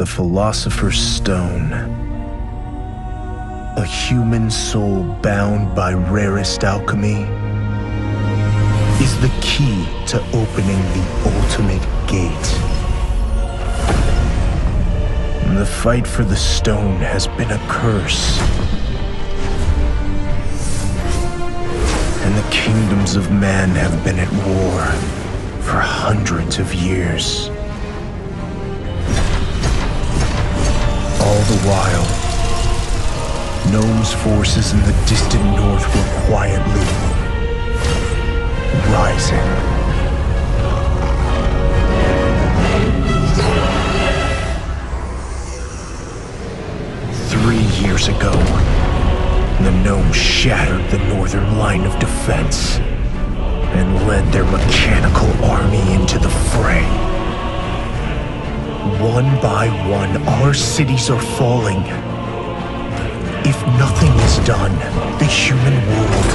Philosopher's Stone. A human soul bound by rarest alchemy is the key to opening the ultimate gate. The fight for the stone has been a curse, and the kingdoms of man have been at war for hundreds of years. All the while, Gnome's forces in the distant north were quietly rising. Years ago, the Gnomes shattered the northern line of defense and led their mechanical army into the fray. One by one, our cities are falling. If nothing is done, the human world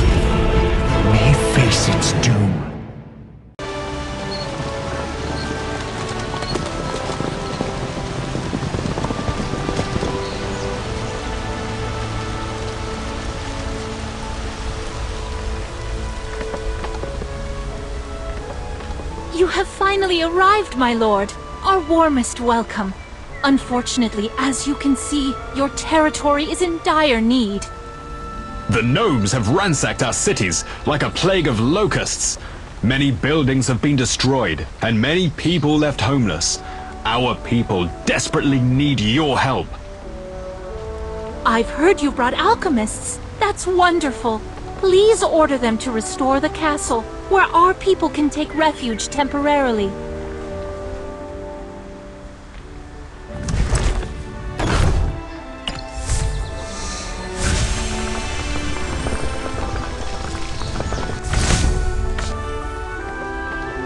may face its doom. You have finally arrived, my lord. Our warmest welcome. Unfortunately, as you can see, your territory is in dire need. The gnomes have ransacked our cities like a plague of locusts. Many buildings have been destroyed, and many people left homeless. Our people desperately need your help. I've heard you brought alchemists. That's wonderful. Please order them to restore the castle, where our people can take refuge temporarily.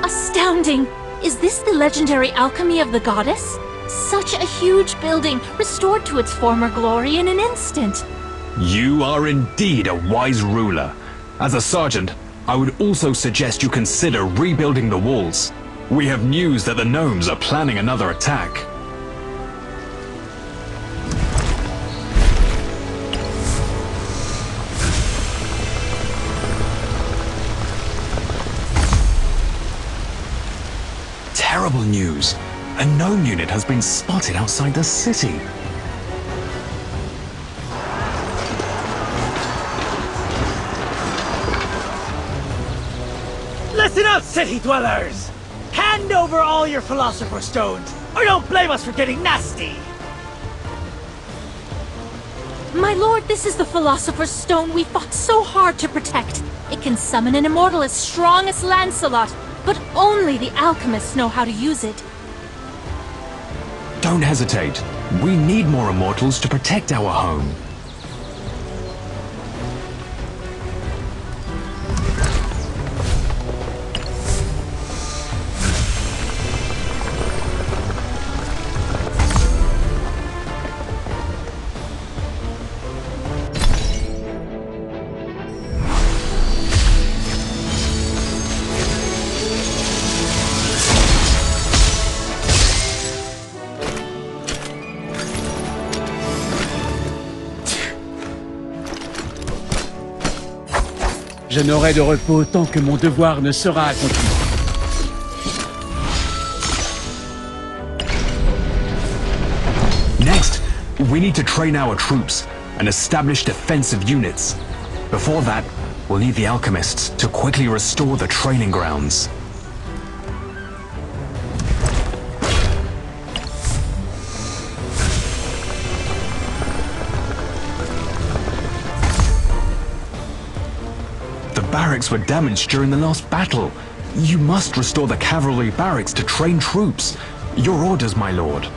Astounding! Is this the legendary alchemy of the goddess? Such a huge building, restored to its former glory in an instant. You are indeed a wise ruler. As a sergeant, I would also suggest you consider rebuilding the walls. We have news that the gnomes are planning another attack. Terrible news. A gnome unit has been spotted outside the city. Listen up, city dwellers! Hand over all your Philosopher's Stones, or don't blame us for getting nasty! My lord, this is the Philosopher's Stone we fought so hard to protect. It can summon an immortal as strong as Lancelot, but only the alchemists know how to use it. Don't hesitate. We need more immortals to protect our home. Je n'aurai de repos tant que mon devoir ne sera accompli. Next, we need to train our troops and establish defensive units. Before that, we'll need the alchemists to quickly restore the training grounds. Barracks were damaged during the last battle. You must restore the cavalry barracks to train troops. Your orders, my lord.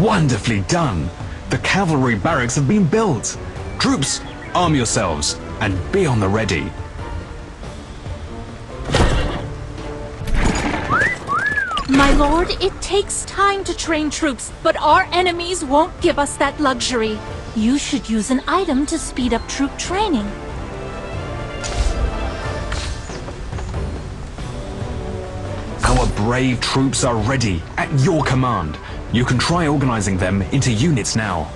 Wonderfully done. The cavalry barracks have been built. Troops, arm yourselves and be on the ready. My lord, it takes time to train troops, but our enemies won't give us that luxury. You should use an item to speed up troop training. Our brave troops are ready, at your command. You can try organizing them into units now.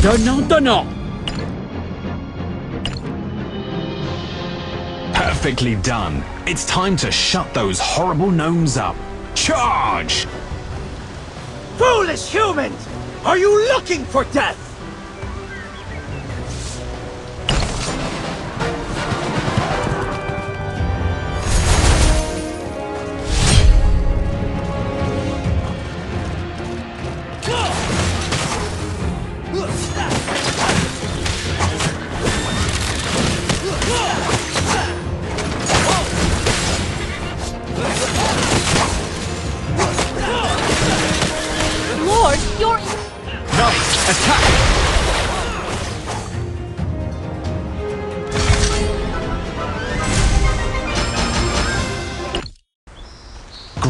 Donnant, donnant! Perfectly done. It's time to shut those horrible gnomes up. Charge! Foolish humans! Are you looking for death? Lord, you're... Nice! Attack!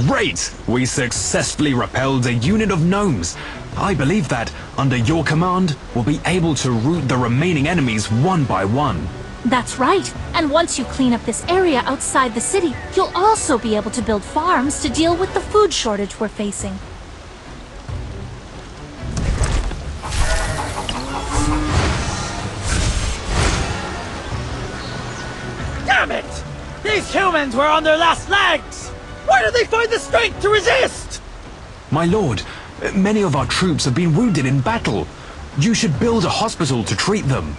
Great! We successfully repelled a unit of gnomes. I believe that, under your command, we'll be able to rout the remaining enemies one by one. That's right. And once you clean up this area outside the city, you'll also be able to build farms to deal with the food shortage we're facing. Damn it! These humans were on their last legs! Where did they find the strength to resist? My lord, many of our troops have been wounded in battle. You should build a hospital to treat them.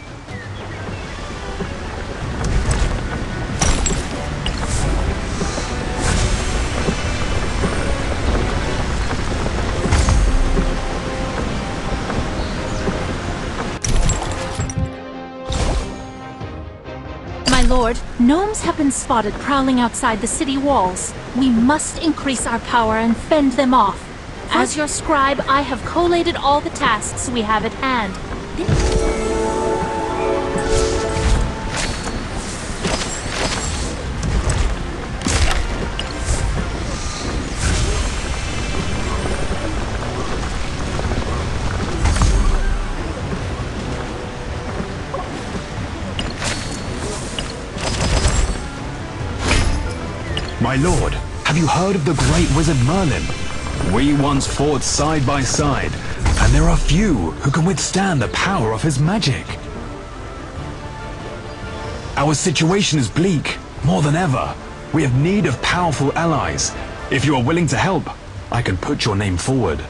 My lord, gnomes have been spotted prowling outside the city walls. We must increase our power and fend them off. As your scribe, I have collated all the tasks we have at hand. My lord, have you heard of the great wizard Merlin? We once fought side by side, and there are few who can withstand the power of his magic. Our situation is bleak, more than ever. We have need of powerful allies. If you are willing to help, I can put your name forward.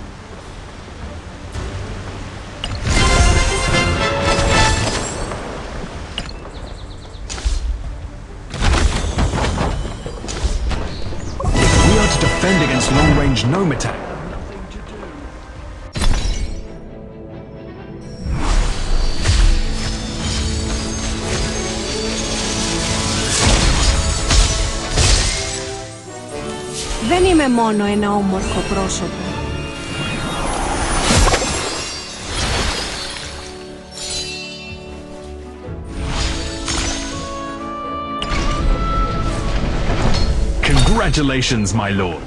We are to defend against long-range gnome attack. Δεν είμαι μόνο ένα όμορφο πρόσωπο. Congratulations, my lord.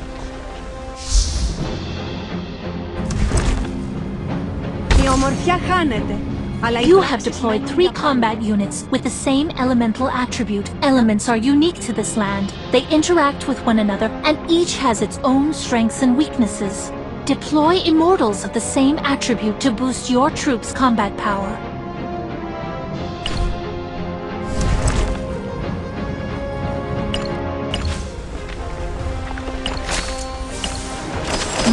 Η ομορφιά χάνεται, αλλά η You πράξη have deployed σημαίνει 3 για combat units with the same elemental attribute. Elements are unique to this land. They interact with one another, and each has its own strengths and weaknesses. Deploy immortals of the same attribute to boost your troops' combat power.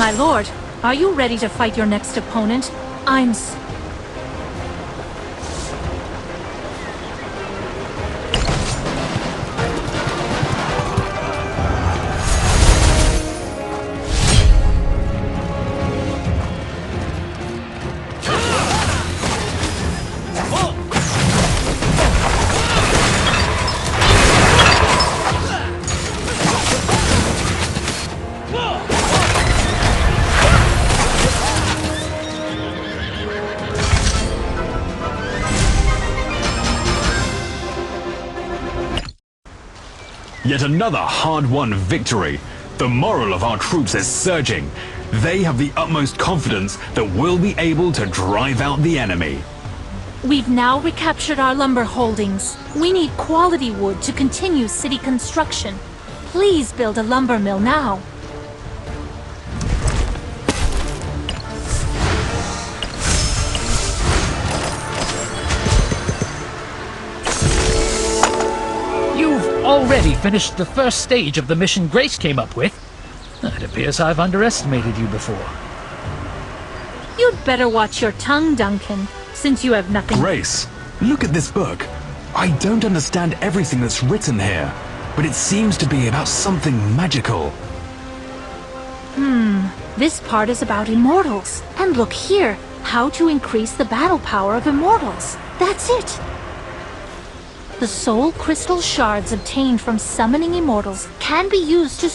My lord, are you ready to fight your next opponent? Yet another hard-won victory. The morale of our troops is surging. They have the utmost confidence that we'll be able to drive out the enemy. We've now recaptured our lumber holdings. We need quality wood to continue city construction. Please build a lumber mill now. You've already finished the first stage of the mission Grace came up with. It appears I've underestimated you before. You'd better watch your tongue, Duncan, since you have nothing— Grace, look at this book. I don't understand everything that's written here, but it seems to be about something magical. This part is about immortals. And look here, how to increase the battle power of immortals. That's it! The soul crystal shards obtained from summoning immortals can be used to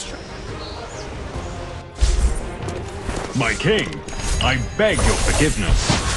My king, I beg your forgiveness.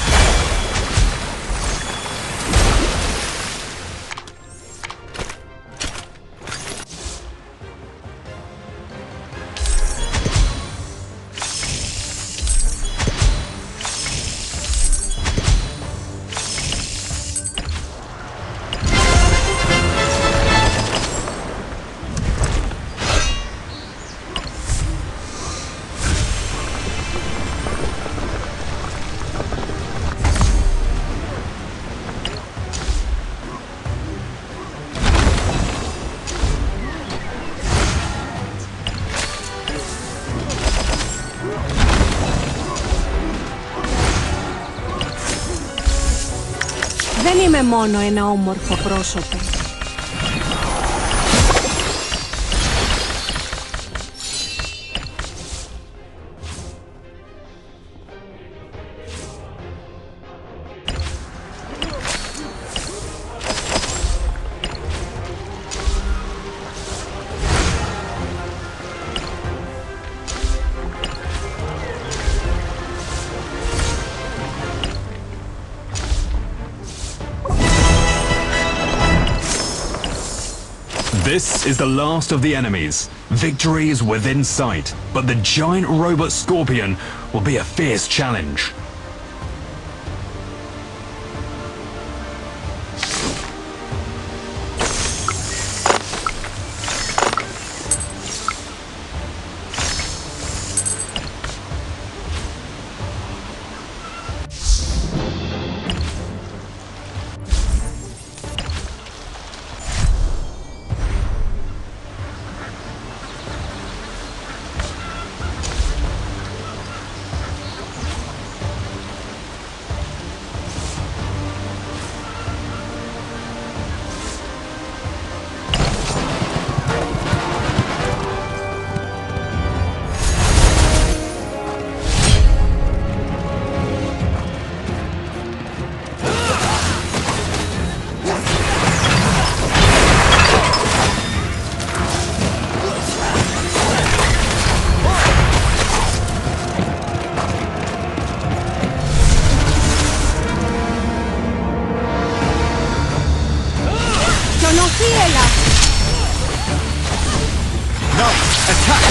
Δεν είμαι μόνο ένα όμορφο πρόσωπο. This is the last of the enemies. Victory is within sight, but the giant robot Scorpion will be a fierce challenge. Χιονοθύελα! No! Attack!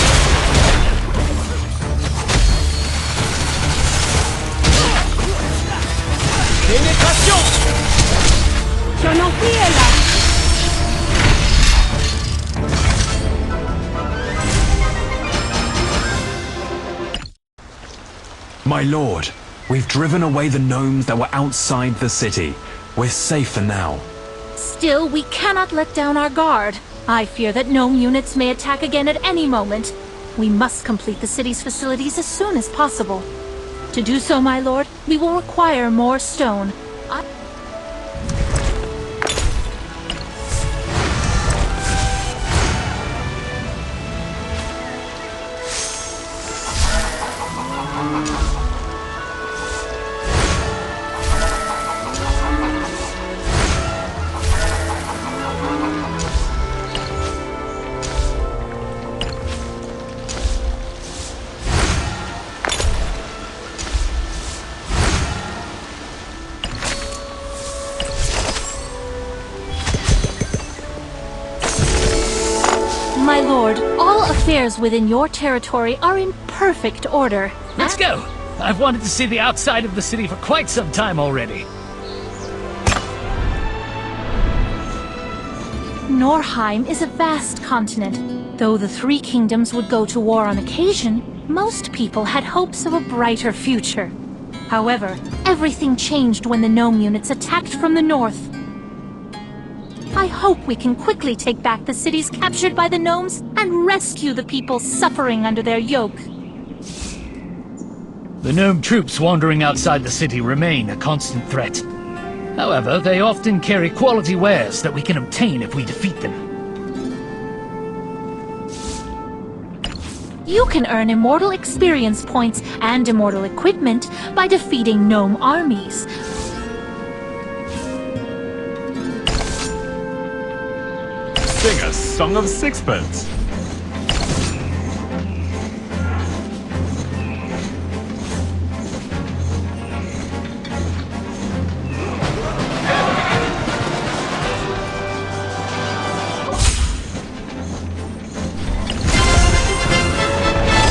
Χιονοθύελα! My lord, we've driven away the gnomes that were outside the city. We're safe for now. Still, we cannot let down our guard. I fear that gnome units may attack again at any moment. We must complete the city's facilities as soon as possible. To do so, my lord, we will require more stone. lord, all affairs within your territory are in perfect order. Let's go! I've wanted to see the outside of the city for quite some time already. Norheim is a vast continent. Though the Three Kingdoms would go to war on occasion, most people had hopes of a brighter future. However, everything changed when the gnome units attacked from the north. I hope we can quickly take back the cities captured by the gnomes and rescue the people suffering under their yoke. The gnome troops wandering outside the city remain a constant threat. However, they often carry quality wares that we can obtain if we defeat them. You can earn immortal experience points and immortal equipment by defeating gnome armies. Sing a song of sixpence.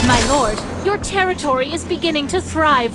My lord, your territory is beginning to thrive.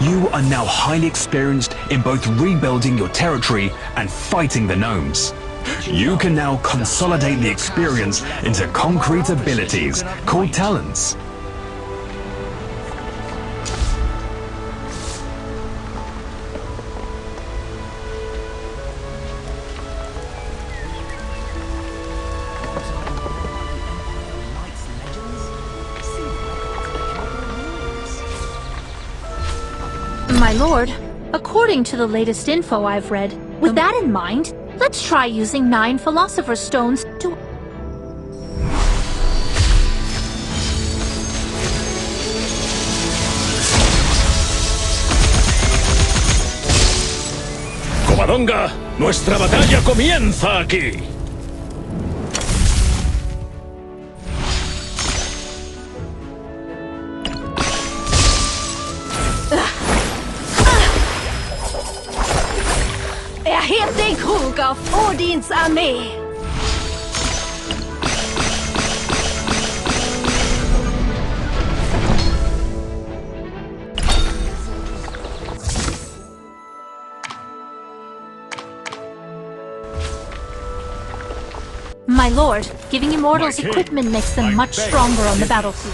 You are now highly experienced in both rebuilding your territory and fighting the gnomes. You can now consolidate the experience into concrete abilities called talents. My lord, according to the latest info I've read, with that in mind, let's try using 9 Philosopher's Stones to... Covadonga, nuestra batalla comienza aquí. Erhebt den Krug auf Odins Armee! My lord, giving immortals My king, equipment makes them I much beg stronger on the you. battlefield.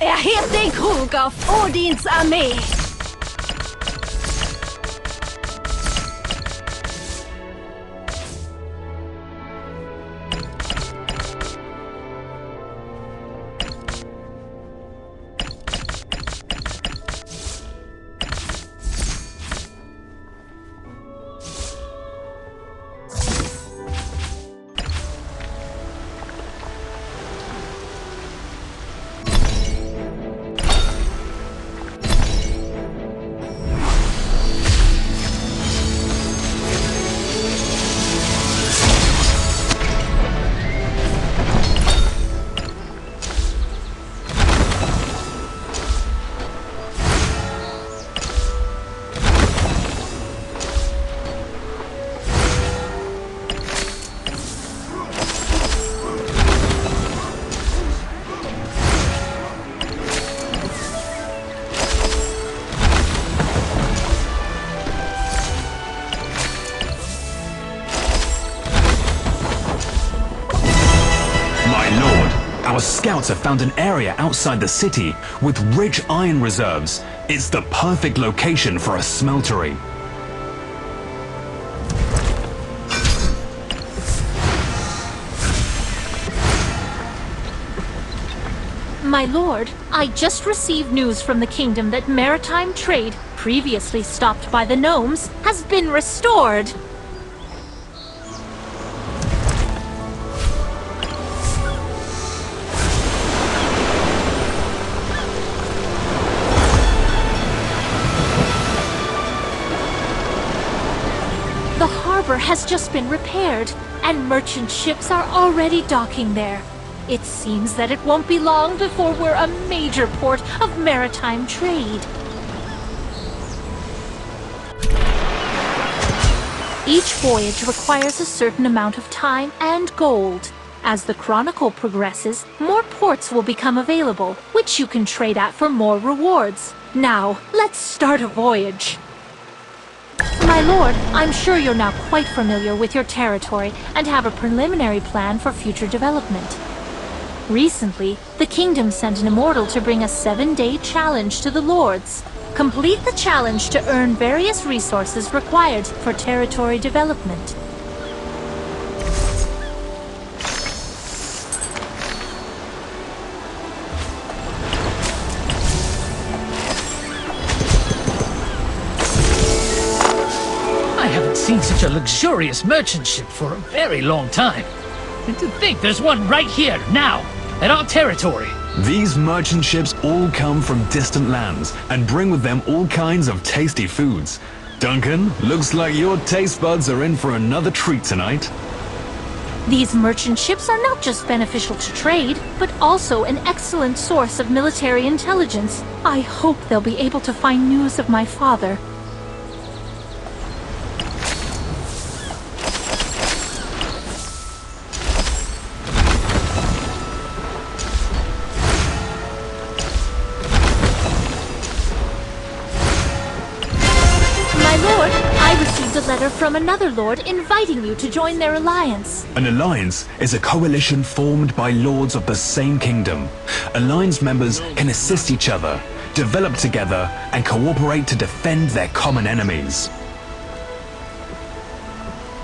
Erhebt den Krug auf Odins Armee! Our scouts have found an area outside the city with rich iron reserves. It's the perfect location for a smeltery. My lord, I just received news from the kingdom that maritime trade, previously stopped by the gnomes, has been restored. The harbor has just been repaired, and merchant ships are already docking there. It seems that it won't be long before we're a major port of maritime trade. Each voyage requires a certain amount of time and gold. As the Chronicle progresses, more ports will become available, which you can trade at for more rewards. Now, let's start a voyage. My lord, I'm sure you're now quite familiar with your territory and have a preliminary plan for future development. Recently, the kingdom sent an immortal to bring a 7-day challenge to the lords. Complete the challenge to earn various resources required for territory development. I haven't seen such a luxurious merchant ship for a very long time. And to think there's one right here, now, at our territory. These merchant ships all come from distant lands and bring with them all kinds of tasty foods. Duncan, looks like your taste buds are in for another treat tonight. These merchant ships are not just beneficial to trade, but also an excellent source of military intelligence. I hope they'll be able to find news of my father. A letter from another lord inviting you to join their alliance. An alliance is a coalition formed by lords of the same kingdom. Alliance members can assist each other, develop together, and cooperate to defend their common enemies.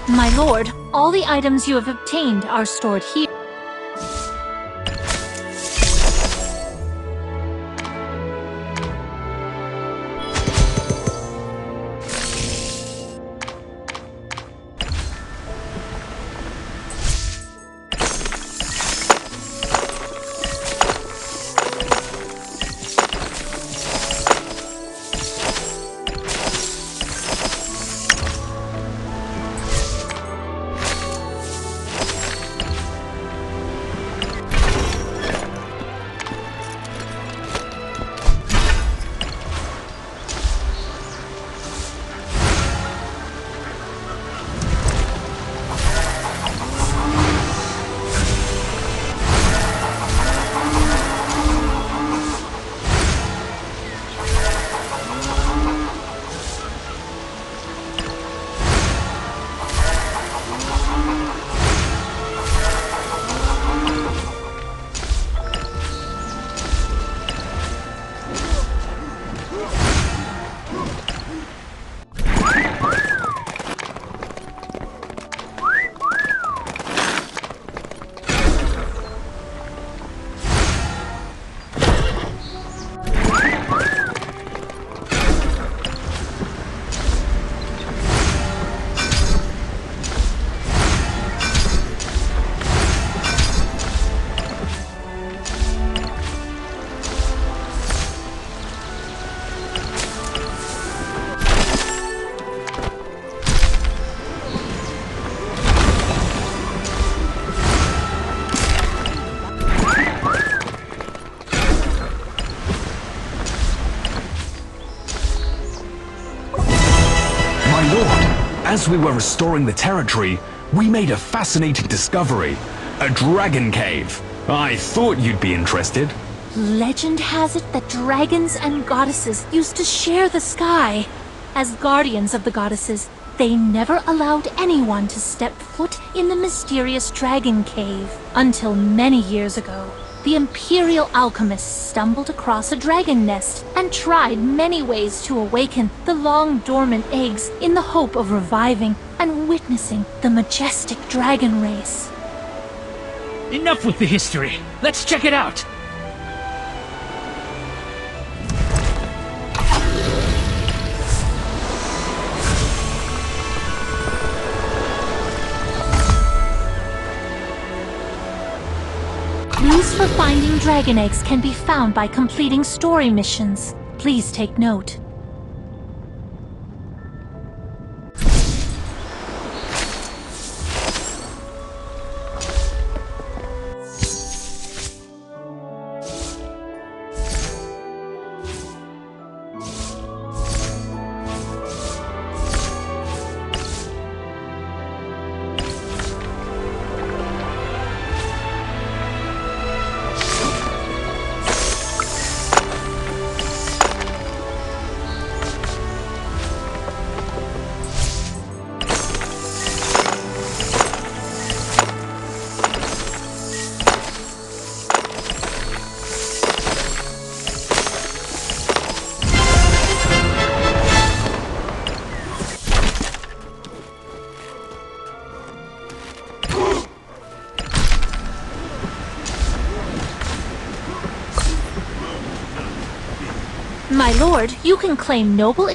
My lord, all the items you have obtained are stored here. As we were restoring the territory, we made a fascinating discovery. A dragon cave. I thought you'd be interested. Legend has it that dragons and goddesses used to share the sky. As guardians of the goddesses, they never allowed anyone to step foot in the mysterious dragon cave until many years ago. the Imperial alchemists stumbled across a dragon nest and tried many ways to awaken the long-dormant eggs in the hope of reviving and witnessing the majestic dragon race. Enough with the history. Let's check it out. Clues for finding dragon eggs can be found by completing story missions. Please take note. My lord, you can claim noble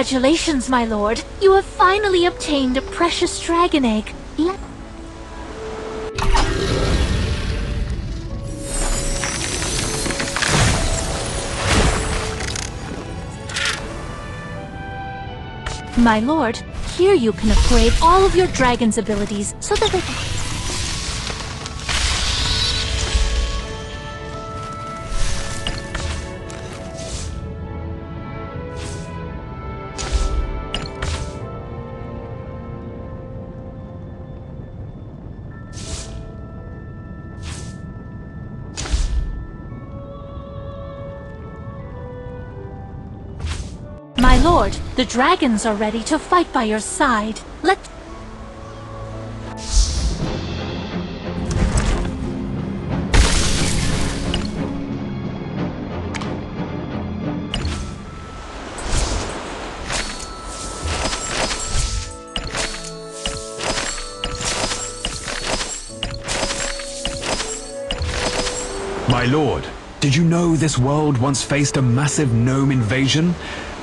Congratulations, my lord. You have finally obtained a precious dragon egg. My lord, here you can upgrade all of your dragon's abilities so that they can... My lord, the dragons are ready to fight by your side. My lord, did you know this world once faced a massive gnome invasion?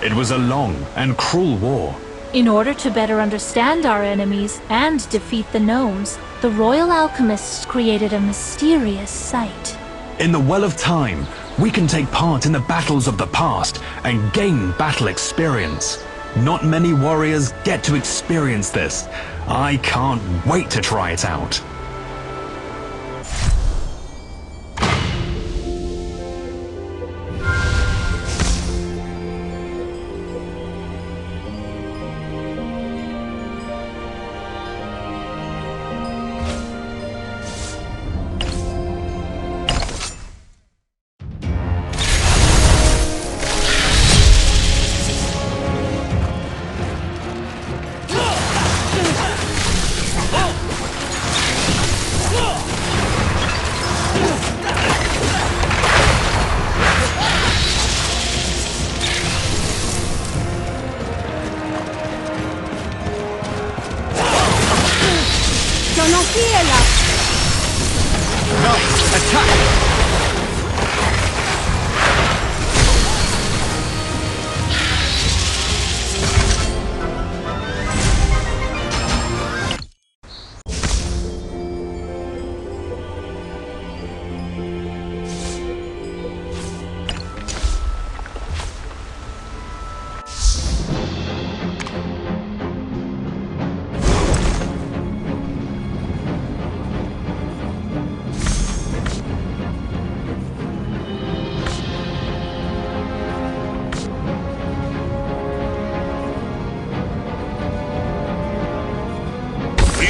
It was a long and cruel war. In order to better understand our enemies and defeat the gnomes, the royal alchemists created a mysterious site. In the Well of Time, we can take part in the battles of the past and gain battle experience. Not many warriors get to experience this. I can't wait to try it out.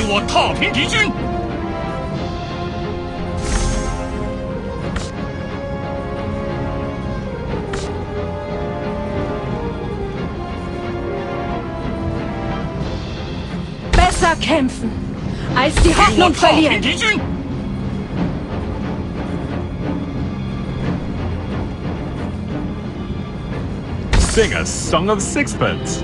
与我踏平敌军。Besser kämpfen, als die 与我 Hoffnung 踏平 verlieren. 敌军。 Sing a song of sixpence.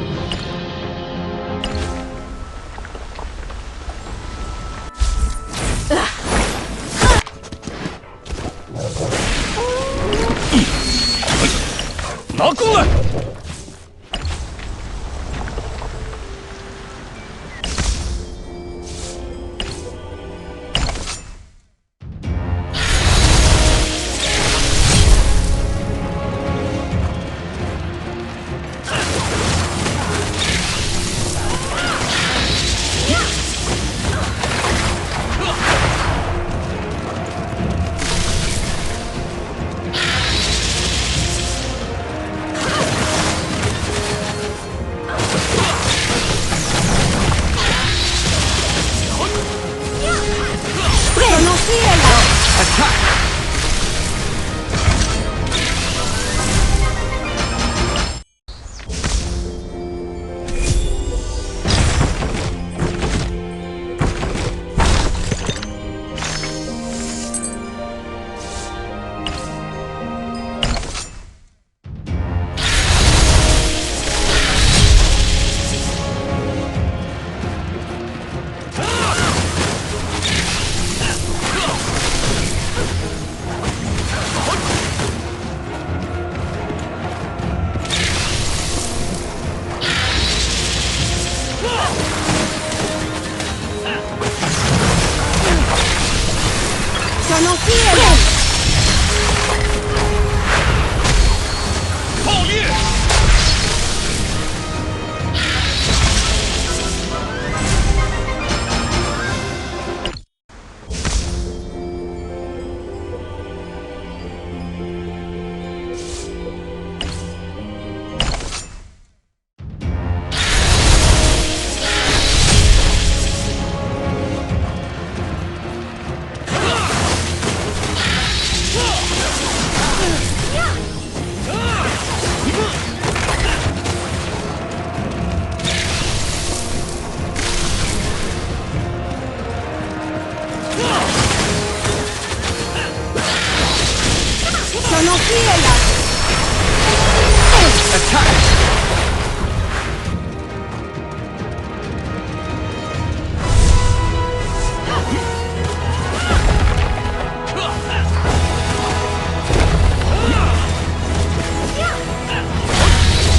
Sono fiero! 爆裂！ Sono fiera! Sono fiera!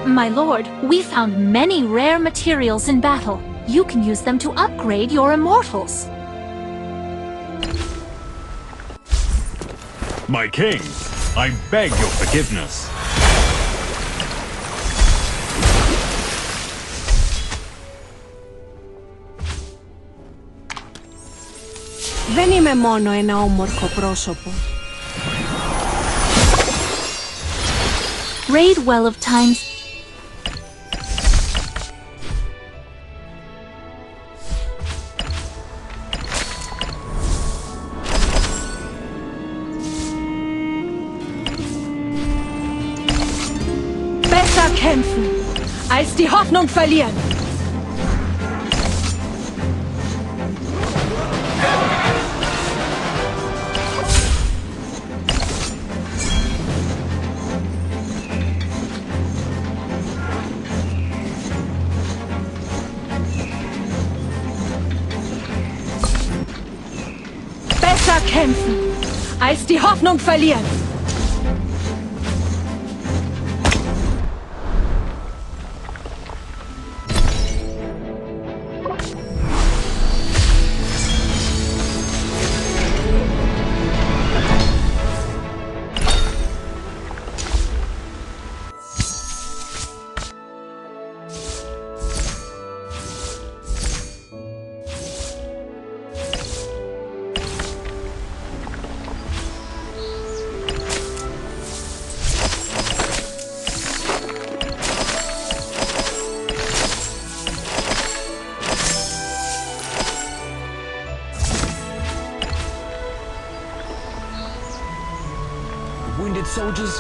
My lord, we found many rare materials in battle. You can use them to upgrade your immortals. My king, I beg your forgiveness. Δεν είμαι μόνο ένα όμορφο πρόσωπο. Raid Well of Times. Besser kämpfen, als die Hoffnung verlieren. Besser kämpfen, als die Hoffnung verlieren. Wounded soldiers